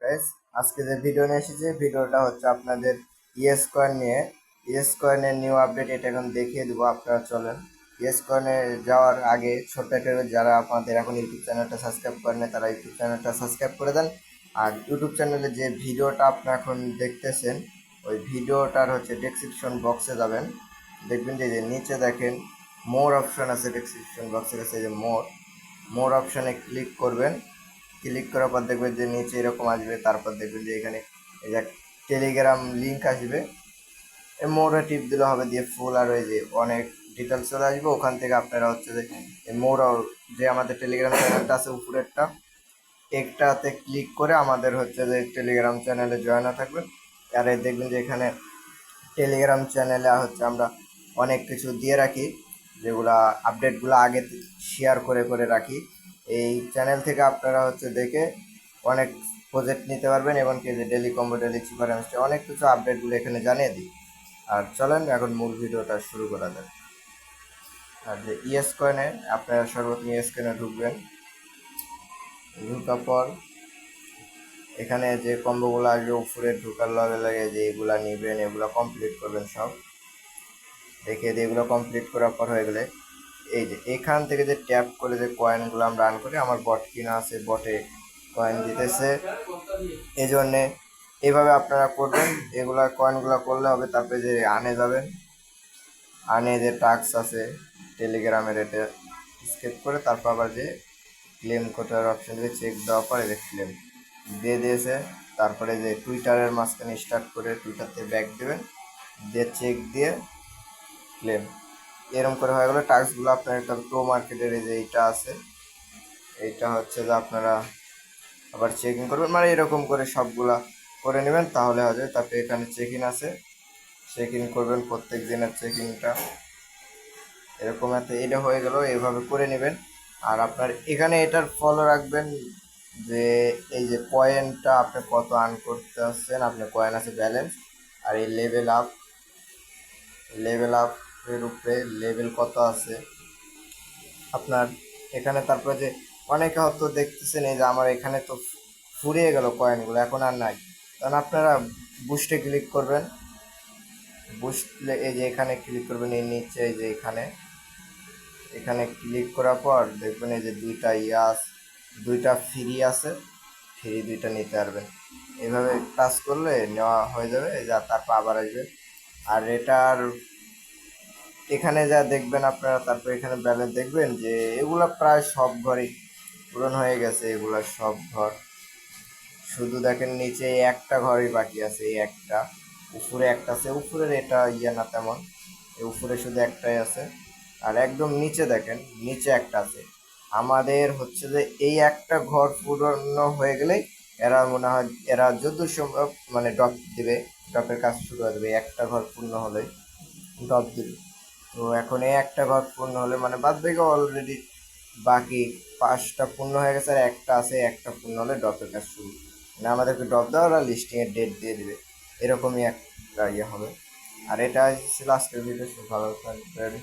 Guys, আজকে যে video নিয়ে এসেছি ভিডিওটা হচ্ছে আপনাদের ইয়েস কয়েন নিয়ে। ইয়েস কয়েনের নিউ আপডেট এটা এখন দেখিয়ে দেবো। আপনারা চলেন ইয়েস কয়েনে যাওয়ার আগে ছোট্ট একটা যারা আপনাদের এখন ইউটিউব চ্যানেলটা সাবস্ক্রাইব করেন তারা ইউটিউব চ্যানেলটা সাবস্ক্রাইব করে দেন। আর ইউটিউব চ্যানেলে যে ভিডিওটা আপনারা এখন দেখতেছেন ওই ভিডিওটার হচ্ছে ডেসক্রিপশন বক্সে যাবেন, দেখবেন যে নিচে দেখেন মোর অপশন আছে। ডেসক্রিপশন বক্সের কাছে যে মোর অপশানে ক্লিক করবেন। ক্লিক করার পর দেখবেন যে নিচে এরকম আসবে, তারপর দেখবেন যে এখানে এই যে টেলিগ্রাম লিঙ্ক আসবে, মোড়ে টিপ দিলে হবে, দিয়ে ফুল আর ওই যে অনেক ডিটেলস চলে আসবে। ওখান থেকে আপনারা হচ্ছে যে মোড় যে আমাদের টেলিগ্রাম চ্যানেলটা আছে উপরেরটা একটাতে ক্লিক করে আমাদের হচ্ছে যে টেলিগ্রাম চ্যানেলে জয়েন হয়ে থাকবেন। আর দেখবেন যে এখানে টেলিগ্রাম চ্যানেলে হচ্ছে আমরা অনেক কিছু দিয়ে রাখি, যেগুলা আপডেটগুলো আগে শেয়ার করে করে রাখি। এই চ্যানেল থেকে আপনারা হচ্ছে দেখে অনেক প্রজেক্ট নিতে পারবেন, এবং কি যে ডেলি কম্বো, ডেলি চিপার অ্যামস্টে অনেক কিছু আপডেটগুলো এখানে জানিয়ে দিই। আর চলেন এখন মূল ভিডিওটা শুরু করা যাক। আর যে ইএস কয়েনে আপনারা সর্বপ্রথম ইএস কয়েনে ঢুকবেন। ঢুকার পর এখানে যে কম্বোগুলো আসবে উপরে ঢুকার লগে লগে যে এগুলা নিবেন, এগুলো কমপ্লিট করবেন সব। দেখে দিয়ে এগুলো কমপ্লিট করার পর হয়ে গেলে এই যে এখান থেকে যে ট্যাপ করে যে কয়েনগুলো আমরা রান করি, আমার বট কিনা আছে, বটে কয়েন দিতেছে, এই জন্যে এইভাবে আপনারা করবেন। এগুলা কয়েনগুলো করলে হবে। তারপরে যে আনে যাবেন, আনে যে টাস্ক আছে টেলিগ্রামের, এটা স্কেপ করে তারপর আবার যে ক্লেম করার অপশন দিয়ে চেক দেওয়ার পরে যে ক্লেম দিয়ে দিয়েছে। তারপরে যে টুইটারের মাঝখানে স্টার্ট করে টুইটারতে ব্যাক দেবেন, দিয়ে চেক দিয়ে ক্লেম, এরকম করে হয়ে গেলো টাস্কগুলো। আপনার একটা প্রো মার্কেটের এই যে এইটা আছে, এইটা হচ্ছে যে আপনারা আবার চেকিং করবেন, মানে এরকম করে সবগুলা করে নেবেন তাহলে হবে। তারপরে এখানে চেক ইন আছে, চেক ইন করবেন প্রত্যেক দিনের চেকিংটা, এরকম একটা এটা হয়ে গেল। এইভাবে করে নেবেন। আর আপনার এখানে এটার ফলো রাখবেন যে এই যে কয়েনটা আপনি কত আর্ন করতে আসছেন, আপনার কয়েন আছে ব্যালেন্স, আর এই লেভেল আপের উপরে লেভেল কত আছে আপনার এখানে। তারপরে যে অনেকে হয়তো দেখতেছেন এই যে আমার এখানে তো ফুরিয়ে গেল কয়েনগুলো, এখন আর নাই, তখন আপনারা বুস্টে ক্লিক করবেন। বুস্টে এই যে এখানে ক্লিক করবেন, এই নিচে এই যে এখানে ক্লিক করার পর দেখবেন এই যে দুইটা ফ্রি আছে, ফ্রি দুইটা নিতে পারবেন। এইভাবে টাচ করলে নেওয়া হয়ে যাবে। এই যা তারপর আবার আসবে। আর এটার এখানে যা দেখবেন আপনারা, তারপর এখানে ব্যালেন্স দেখবেন যে এগুলা প্রায় সব ঘরই পূরণ হয়ে গেছে। এগুলা সব ঘর, শুধু দেখেন নিচে একটা ঘরই বাকি আছে, এই একটা উপরে একটা আছে। উপরের এটা না তেমন, উপরে শুধু একটাই আছে। আর একদম নিচে দেখেন নিচে একটা আছে। আমাদের হচ্ছে যে এই একটা ঘর পূরণ হয়ে গেলেই এরা মনে হয় এরা যত সম্ভব মানে ড্রপ দিবে, ড্রপের কাজ শুরু হয়ে যাবে। একটা ঘর পূর্ণ হলেই ড্রপ দিবে। তো এখন এই একটা ঘর পূর্ণ হলে মানে বাদ বাকি অলরেডি বাকি 5টা পূর্ণ হয়ে গেছে, আর একটা আছে, একটা পূর্ণ হলে ড্রপের কাজ শুরু। মানে আমাদেরকে ড্রপ দেওয়া, ওরা লিস্টিংয়ের ডেট দিয়ে দিবে, এরকমই একটা ইয়ে হবে। আর এটা ছিল আজকের ভিডিও। ভালো থাকবেন।